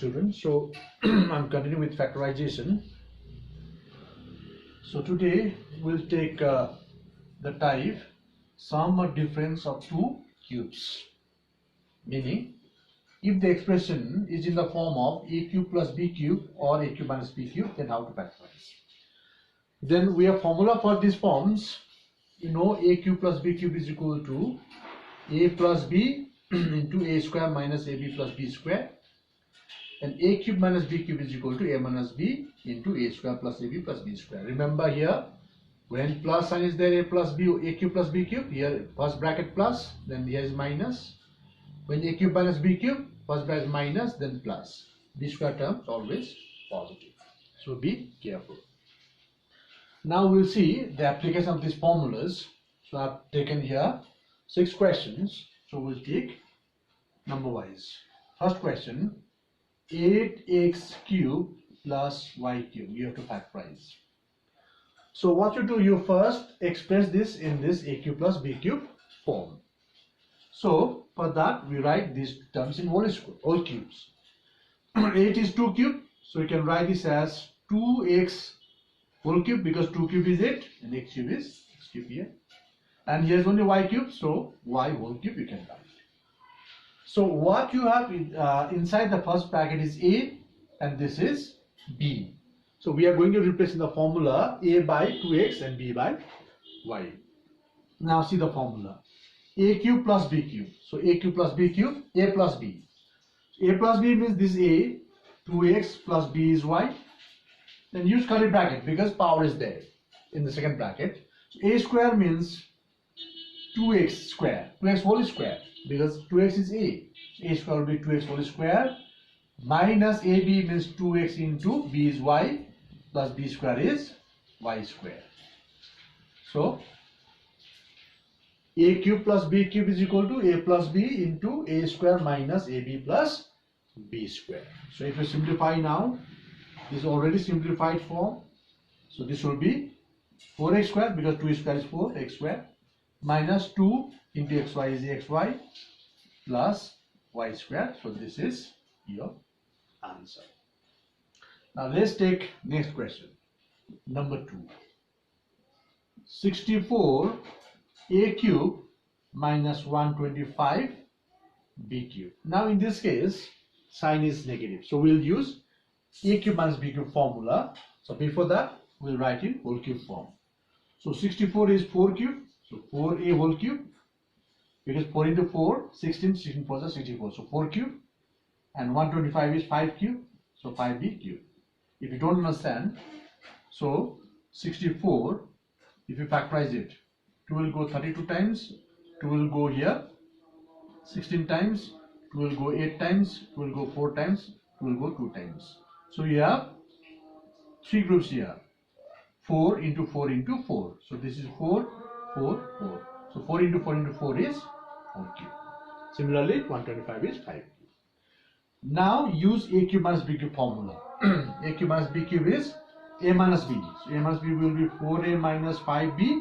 children. So I'm continuing with factorization. So today we'll take the type sum or difference of two cubes, meaning if the expression is in the form of a cube plus b cube or a cube minus b cube, then how to factorize. Then we have formula for these forms. You know, a cube plus b cube is equal to a plus b into a square minus ab plus b square, and a cube minus b cube is equal to a minus b into a square plus ab plus b square. Remember here, when plus sign is there, a plus b, a cube plus b cube, here first bracket plus, then here is minus. When a cube minus b cube, first bracket minus, then plus. B square terms always positive, so be careful. Now we'll see the application of these formulas. So I've taken here 6 questions, so we'll take number wise. First question, 8x cube plus y cube, you have to factorize. So what you do, you first express this in this a cube plus b cube form. So for that we write these terms in whole cubes. 8 is 2 cube, so you can write this as 2x whole cube, because 2 cube is 8 and x cube is x cube here, and here's only y cube, so y whole cube you can write. So what you have inside the first bracket is a and this is b. So we are going to replace in the formula a by 2x and b by y. Now see the formula, a cube plus b cube. So a cube plus b cube, a plus b. A plus b means this a, 2x plus b is y. Then use curly bracket because power is there in the second bracket. So a square means 2x square, 2x whole square, because 2x is a. So a square will be 2x whole square, minus ab means 2x into b is y, plus b square is y square. So a cube plus b cube is equal to a plus b into a square minus ab plus b square. So if you simplify now, this is already simplified form. So this will be 4x square, because 2 square is 4, x square, minus 2 into xy is xy, plus y square. So this is your answer. Now let's take next question, number 2. 64 a cube minus 125 b cube. Now in this case sign is negative, so we'll use a cube minus b cube formula. So before that we'll write in whole cube form. So 64 is 4 cube, so 4a whole cube, because 4 into 4, 16, 16 4 is 64, so 4 cube, and 125 is 5 cube, so 5b cube. If you don't understand, so 64, if you factorize it, 2 will go 32 times, 2 will go here 16 times, 2 will go 8 times, 2 will go 4 times, 2 will go 2 times. So you have 3 groups here, 4 into 4 into 4. So this is 4, 4, 4. So 4 into 4 into 4 is 4 cube. Similarly, 125 is 5 cube. Now use a cube minus b cube formula. A cube minus b cube is a minus b. So a minus b will be 4a minus 5b.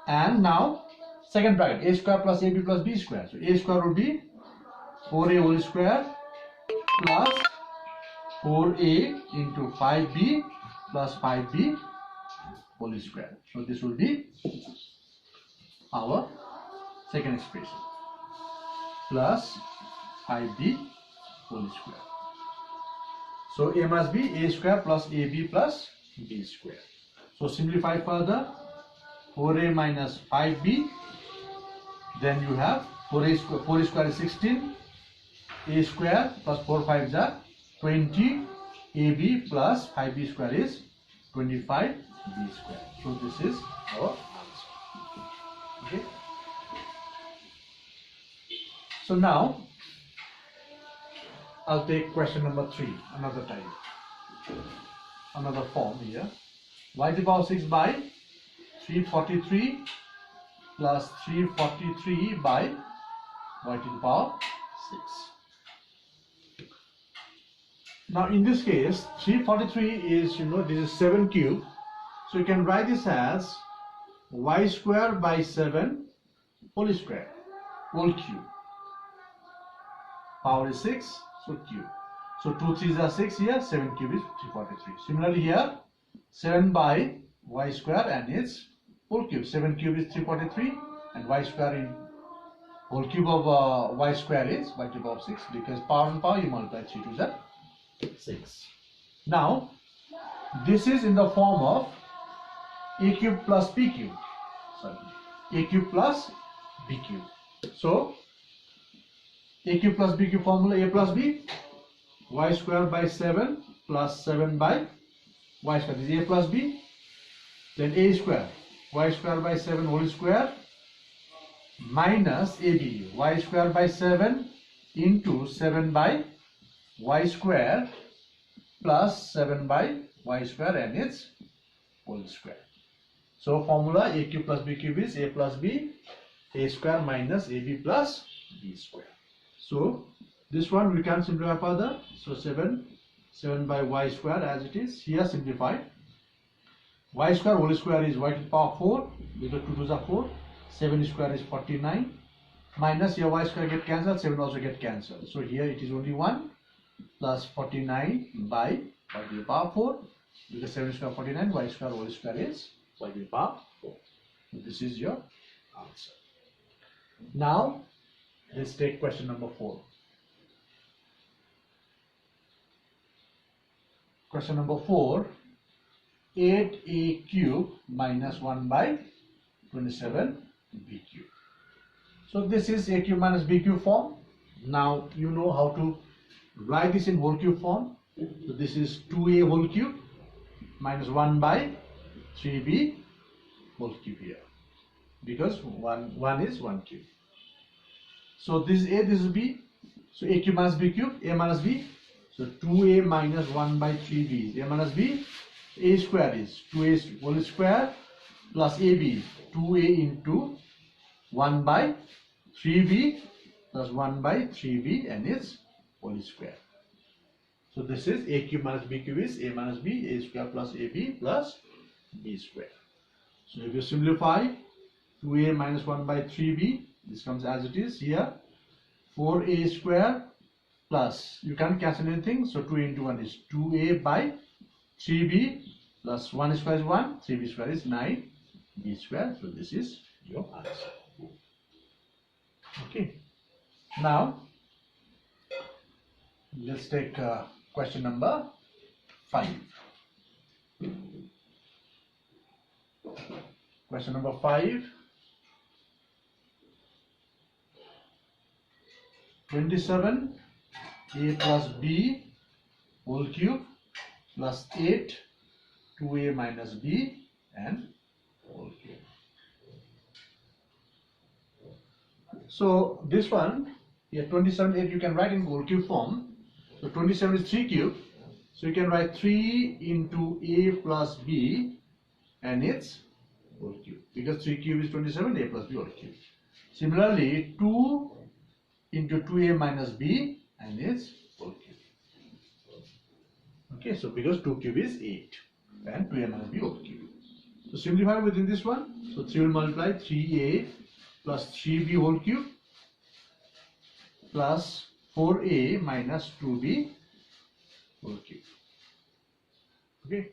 And now second bracket, a square plus ab plus b square. So a square will be 4a whole square plus 4a into 5b plus 5b whole square. So this will be our second expression, plus 5b whole square. So a must be a square plus ab plus b square. So simplify further, 4a minus 5b, then you have 4 square is 16, a square plus 4 5s are 20, ab plus 5b square is 25 b square. So this is our answer. Okay. So now I'll take question number 3, another type, another form here. Y to the power 6 by 343 plus 343 by y to the power 6. Now in this case 343 is, this is 7 cube, so you can write this as y square by 7 whole square, whole cube. Power is 6, so cube. So 2 3s are 6 here, 7 cube is 343. Similarly here, 7 by y square and its whole cube. 7 cube is 343 and y square in whole cube of y square is y to the power of 6, because power and power you multiply 3 to the 6. Now this is in the form of a cube plus b cube. Sorry, a cube plus b cube. So a cube plus b cube formula: a plus b, y square by 7 plus 7 by y square. This is a plus b. Then a square, y square by 7 whole square minus ab, y square by 7 into 7 by y square plus 7 by y square and its whole square. So formula: a cube plus b cube is a plus b, a square minus ab plus b square. So this one we can simplify further. So 7 by y square as it is here, simplified. Y square whole square is y to the power 4, because 2 2s are 4. 7 square is 49, minus your y square get cancelled, 7 also get cancelled. So here it is only 1 plus 49 by y to the power 4, because 7 square 49, y square whole square is y to the power 4. So this is your answer. Now let's take question number 4. Question number 4, 8a cube minus 1 by 27b cube. So this is a cube minus b cube form. Now you know how to write this in whole cube form. So this is 2a whole cube minus 1 by 3b whole cube here, because 1 is 1 cube. So this is a, this is b. So a cube minus b cube, a minus b. So 2a minus 1 by 3b is a minus b. A square is 2a whole square plus ab, 2a into 1 by 3b plus 1 by 3b and its whole square. So this is a cube minus b cube is a minus b, a square plus ab plus b square. So if you simplify, 2a minus 1 by 3b, this comes as it is here, 4a square plus, you can't cancel anything, so 2a into 1 is 2a by 3b plus 1 square is 1, 3b square is 9b square. So this is your answer. Okay. Now let's take question number 5. Question number 5. 27 a plus b whole cube plus 8 2a minus b and whole cube. So this one here, 27 8 you can write in whole cube form. So 27 is 3 cube, so you can write 3 into a plus b and its whole cube, because 3 cube is 27, a plus b whole cube. Similarly 2 into 2a minus b and its whole cube. Okay, so because 2 cube is 8 and 2a minus b whole cube. So simplify within this one. So 3 will multiply 3a plus 3b whole cube plus 4a minus 2b whole cube. Okay.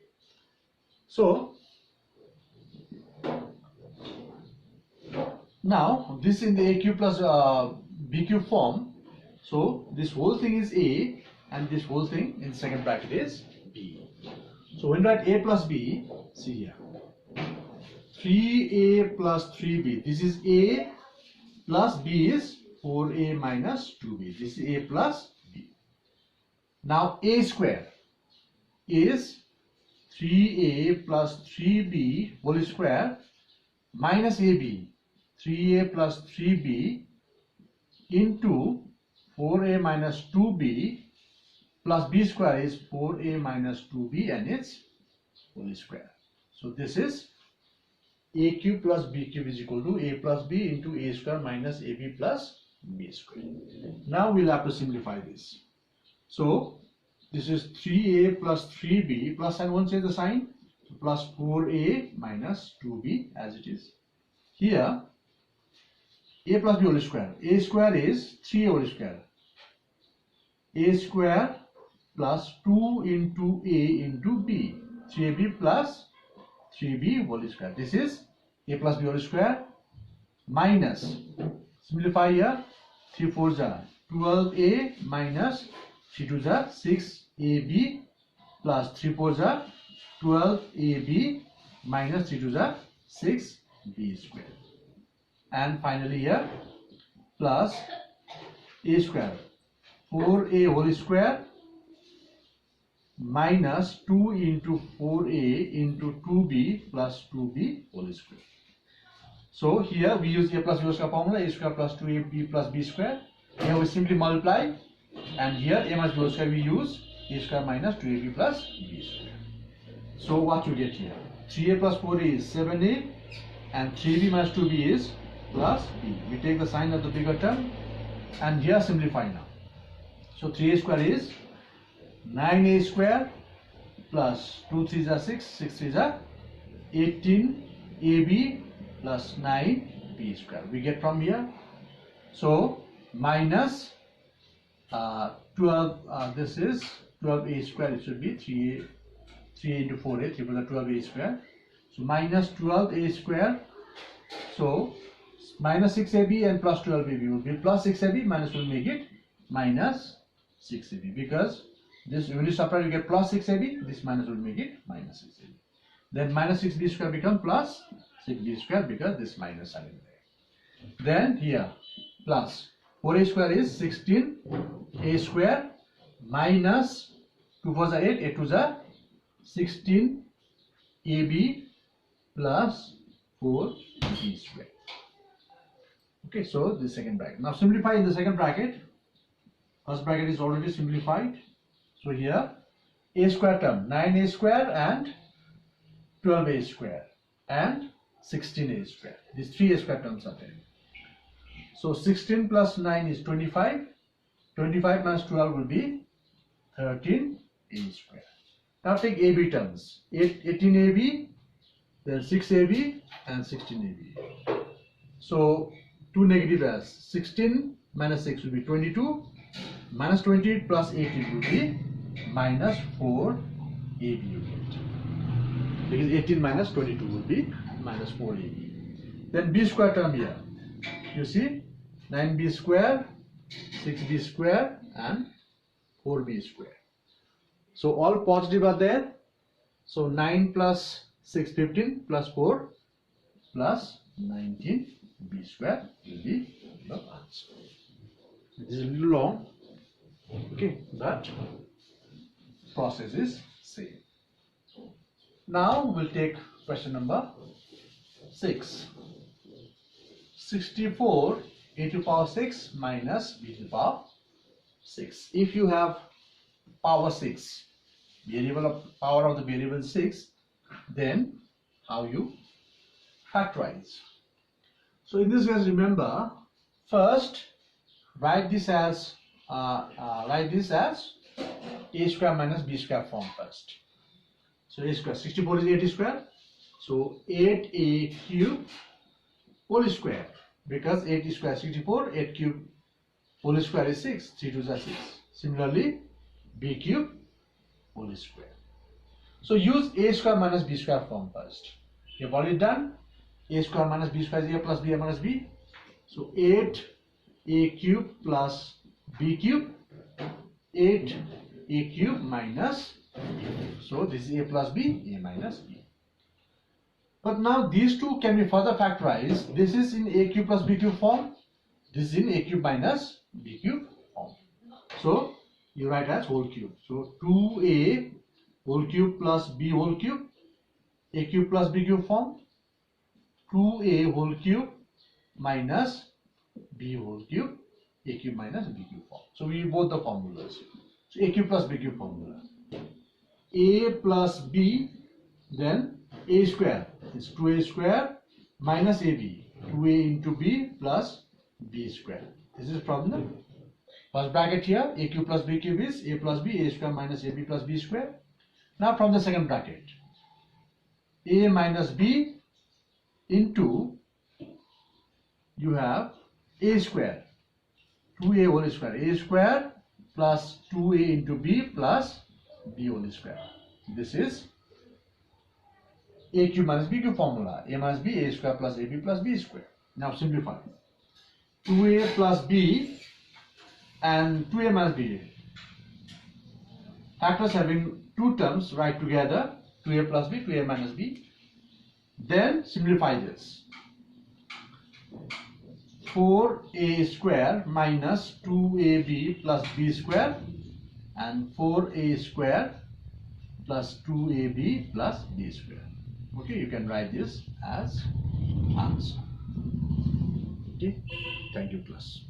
So now this in the a cube plus b cube form. So this whole thing is a and this whole thing in second bracket is b. So when you write a plus b, see here, 3a plus 3b, this is a plus b is 4a minus 2b, this is a plus b. Now a square is 3a plus 3b whole square minus ab, 3a plus 3b into 4a minus 2b plus b square is 4a minus 2b and its whole square. So this is a cube plus b cube is equal to a plus b into a square minus ab plus b square. Now we'll have to simplify this. So this is 3a plus 3b plus, and once change the sign, so plus 4a minus 2b as it is. Here a plus b whole square, a square is 3a whole square, a square plus 2 into a into b. 3ab plus 3b whole square. This is a plus b whole square minus, simplify here, 3 4s are 12a minus 3 2s are 6ab plus 3 4s are 12ab minus 3 2s are 6b square. And finally here plus a square, 4a whole square minus 2 into 4a into 2b plus 2b whole square. So here we use a plus b square formula, a square plus 2ab plus b square. Here we simply multiply, and here a minus b whole square we use a square minus 2ab plus b square. So what you get here, 3a plus 4a is 7a and 3b minus 2b is plus b. We take the sign of the bigger term and here simplify now. So 3a square is 9a square plus 2 3s are 6, 6 3s are 18ab plus 9b square. We get from here. So minus 12, this is 12a square, it should be 3 into 4a, 3 plus 12a square. So minus 12a square. So minus 6ab and plus 12ab will be plus 6ab, minus will make it minus 6ab, because this when you subtract you get plus 6ab, this minus will make it minus 6ab. Then minus 6b square become plus 6b square because this minus sign is there. Then here plus 4a square is 16a square minus 2 4s are 8, 8 2s are 16ab plus 4b square. Okay, so the second bracket. Now simplify in the second bracket. First bracket is already simplified. So here a square term, 9a square and 12a square and 16a square. These three a square terms are there. So 16 plus 9 is 25. 25 minus 12 will be 13a square. Now take AB terms. 18ab, then 6ab and 16ab. So two negative as 16 minus 6 will be 22. Minus 20 plus 18 will be minus 4ab unit. Because 18 minus 22 will be minus 4ab. Then b square term here. You see 9b square, 6b square and 4b square. So all positive are there. So 9 plus 6 15 plus 4 plus 19b square will be the answer. This is a little long. Okay, but process is same. Now we'll take question number 6. 64 a to the power 6 minus b to the power 6. If you have power 6, variable of power of the variable 6, then how you factorize? So in this case, remember, first write this as a square minus b square form first. So a square, 64 is 80 square, so 8a cube whole square, because 8 square is 64, 8 cube whole square is 6, 3 2s are 6. Similarly, b cube whole square. So use a square minus b square form first. We have already done. A square minus b square is a plus b minus b. So 8a cube plus b cube, 8a cube minus a cube. So this is a plus b, a minus b. But now these two can be further factorized. This is in a cube plus b cube form. This is in a cube minus b cube form. So you write as whole cube. So 2a whole cube plus b whole cube, a cube plus b cube form. 2a whole cube minus b whole cube, a cube minus b cube form. So we use both the formulas. So a cube plus b cube formula. A plus b, then a square is 2a square minus ab, 2a into b plus b square. This is from the first bracket here. A cube plus b cube is a plus b, a square minus ab plus b square. Now from the second bracket, a minus b into, you have a square, 2a whole square, a square plus 2a into b plus b whole square. This is a cube minus b cube formula. A minus b, a square plus ab plus b square. Now simplify. 2a plus b and 2a minus b. Factors having two terms, write together 2a plus b, 2a minus b. Then simplify this. 4a square minus 2ab plus b square and 4a square plus 2ab plus b square. Okay, you can write this as answer. Okay, thank you class.